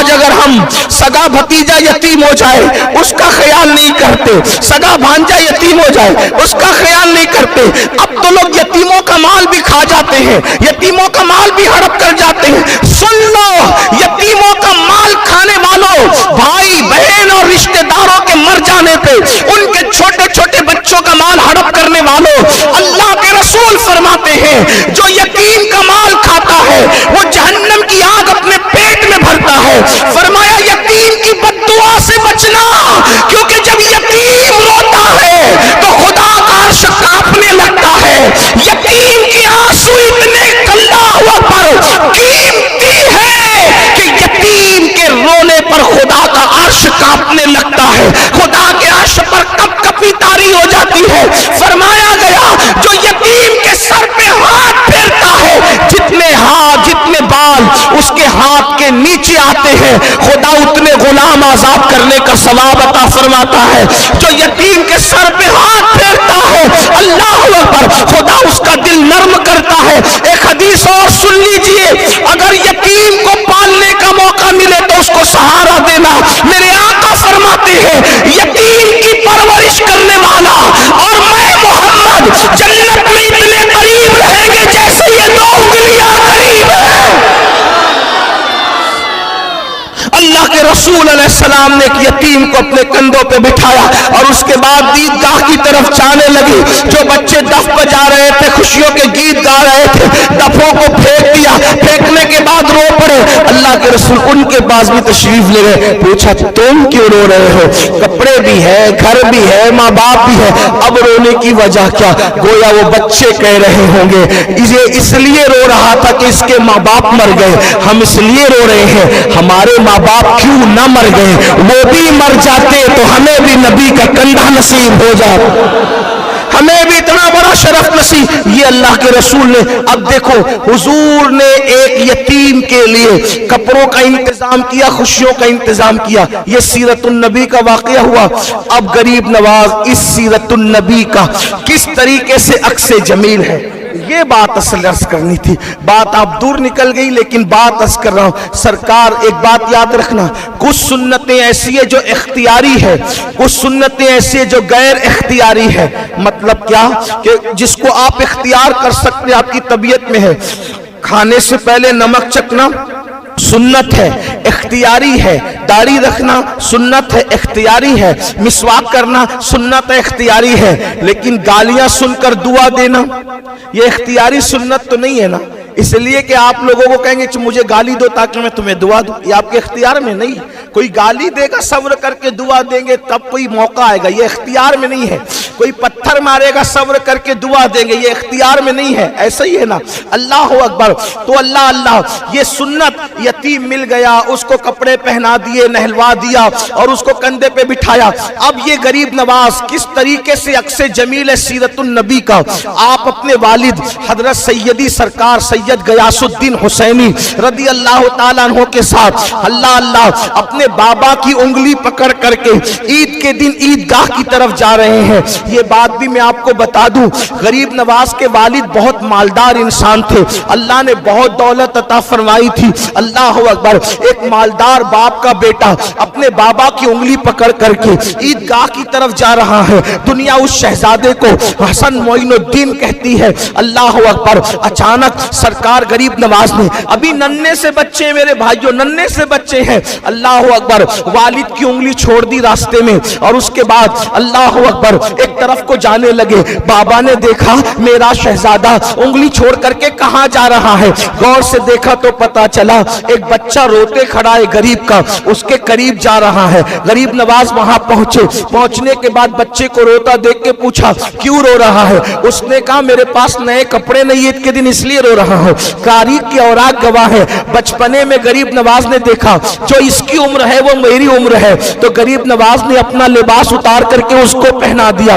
آج اگر ہم سگا بھتیجا یتیم ہو جائے اس کا خیال نہیں کرتے، سگا بھانجا یتیم ہو جائے اس کا خیال نہیں کرتے، اب تو لوگ یتیموں کا مال بھی کھا جاتے ہیں، یتیموں کا مال بھی ہڑپ کر جاتے ہیں۔ سن لو، یتیموں کا مال کھانے والوں، بھائی بہن اور رشتہ داروں کے مر جانے پہ ان کے چھوٹے چھوٹے بچوں کا مال ہڑپ کرنے والوں، اللہ کے رسول فرماتے ہیں جو یتیم کا مال کھاتا ہے وہ جہنم کی آگ اپنے پیٹ میں بھرتا ہے۔ فرمایا یتیم کی بد دعا سے بچنا، کیونکہ جب یتیم روتا ہے تو خدا کا عرش کانپنے لگتا ہے۔ یتیم کی آنسو اتنے اللہ اکبر قیمتی ہے کہ یتیم کے رونے پر خدا کا عرش کانپنے لگتا ہے، خدا کے عرش پر کپ کپی طاری ہو جاتی ہے۔ فرمایا گیا جو یتیم کے سر پہ ہاتھ پھیرتا ہے، جتنے ہاتھ جتنے بال اس کے ہاتھ کے نیچے آتے ہیں خدا اتنے غلام آزاد کرنے کا ثواب عطا فرماتا ہے۔ جو یتیم کے سر پہ ہاتھ پھیرتا ہے اللہ اکبر خدا اس کا دل نرم کرتا ہے۔ ایک حدیث اور سن لیجئے، اگر یتیم کو پالنے کا موقع ملے تو اس کو سہارا دینا۔ میرے آقا فرماتے ہیں یتیم کی پرورش کرنے والا اور میں محمد جنت میں اتنے قریب رہیں گے جیسے یہ دو انگلیاں قریب ہیں۔ اللہ کے رسول علیہ السلام نے ایک یتیم کو اپنے کندھوں پہ بٹھایا اور اس کے بعد عیدگاہ کی طرف جانے لگی۔ جو بچے دف بجا رہے تھے، خوشیوں کے گیت گا رہے تھے، دفوں کو پھینک دیا، پھینکنے کے بعد رو پڑے۔ اللہ کے رسول ان کے پاس بھی تشریف لے گئے، پوچھا تم کیوں رو رہے ہو؟ کپڑے بھی ہے، گھر بھی ہے، ماں باپ بھی ہے، اب رونے کی وجہ کیا؟ گویا وہ بچے کہہ رہے ہوں گے یہ اس لیے رو رہا تھا کہ اس کے ماں باپ مر گئے، ہم اس لیے رو رہے ہیں ہمارے ماں باپ کیوں نہ مر گئے، وہ بھی مر جاتے تو ہمیں بھی نبی کا کندھا نصیب ہو جاتا، ہمیں بھی اتنا بڑا شرف نصیب۔ یہ اللہ کے رسول نے، اب دیکھو حضور نے ایک یتیم کے لیے کپڑوں کا انتظام کیا، خوشیوں کا انتظام کیا۔ یہ سیرت النبی کا واقعہ ہوا۔ اب غریب نواز اس سیرت النبی کا کس طریقے سے عکس جمیل ہے، یہ بات اصل عرض کرنی تھی۔ بات آپ دور نکل گئی لیکن بات عرض کر رہا ہوں۔ سرکار ایک بات یاد رکھنا، کچھ سنتیں ایسی ہیں جو اختیاری ہے، کچھ سنتیں ایسی ہیں جو غیر اختیاری ہے۔ مطلب کیا کہ جس کو آپ اختیار کر سکتے آپ کی طبیعت میں ہے۔ کھانے سے پہلے نمک چکھنا سنت ہے، اختیاری ہے۔ داڑھی رکھنا سنت ہے، اختیاری ہے۔ مسواک کرنا سنت ہے، اختیاری ہے۔ لیکن گالیاں سن کر دعا دینا یہ اختیاری سنت تو نہیں ہے نا، اس لیے کہ آپ لوگوں کو کہیں گے مجھے گالی دو تاکہ میں تمہیں دعا دوں، یہ آپ کے اختیار میں نہیں۔ کوئی گالی دے گا صبر کر کے دعا دیں گے تب کوئی موقع آئے گا، یہ اختیار میں نہیں ہے۔ کوئی پتھر مارے گا صبر کر کے دعا دیں گے، یہ اختیار میں نہیں ہے۔ ایسا ہی ہے نا، اللہ اکبر تو اللہ اللہ۔ یہ سنت، یتیم مل گیا اس کو کپڑے پہنا دیے، نہلوا دیا اور اس کو کندھے پہ بٹھایا۔ اب یہ غریب نواز کس طریقے سے عکس جمیل سیرت النبی کا، آپ اپنے والد حضرت سیدی سرکار سید غیاث الدین حسینی رضی اللہ تعالیٰ عنہ کے ساتھ اللہ اللہ اپنے بابا کی انگلی پکڑ کر کے عید کے دن عیدگاہ کی طرف جا رہے ہیں۔ یہ بات بھی میں آپ کو بتا دوں، غریب نواز کے والد بہت مالدار انسان تھے، اللہ نے بہت دولت عطا فرمائی تھی۔ اللہ اکبر، ایک مالدار باپ کا بیٹا اپنے بابا کی انگلی پکڑ کر کے عیدگاہ کی طرف جا رہا ہے۔ دنیا اس شہزادے کو حسن معین الدین کہتی ہے۔ اللہ اکبر، اچانک سرکار غریب نواز نے، ابھی ننھے سے بچے میرے بھائیوں، ننھے سے بچے ہیں، اللہ اکبر، والد کی انگلی چھوڑ دی راستے میں اور اس کے بعد اللہ اکبر ایک طرف کو جانے لگے۔ بابا نے دیکھا میرا شہزادہ انگلی چھوڑ کر کے کہاں جا رہا ہے، غور سے دیکھا تو پتا چلا ایک بچہ روتے کھڑا ہے غریب کا، اس کے قریب جا رہا ہے۔ غریب نواز وہاں پہنچے، پہنچنے کے بعد بچے کو روتا دیکھ کے پوچھا کیوں رو رہا ہے؟ اس نے کہا میرے پاس نئے کپڑے نہیں عید کے دن اس لیے رو رہا ہوں۔ تاریخ کی اوراق گواہ ہے، بچپنے میں غریب نواز نے دیکھا جو اس کی عمر ہے وہ میری عمر ہے، تو غریب نواز نے اپنا لباس اتار کر کے اس کو پہنا دیا۔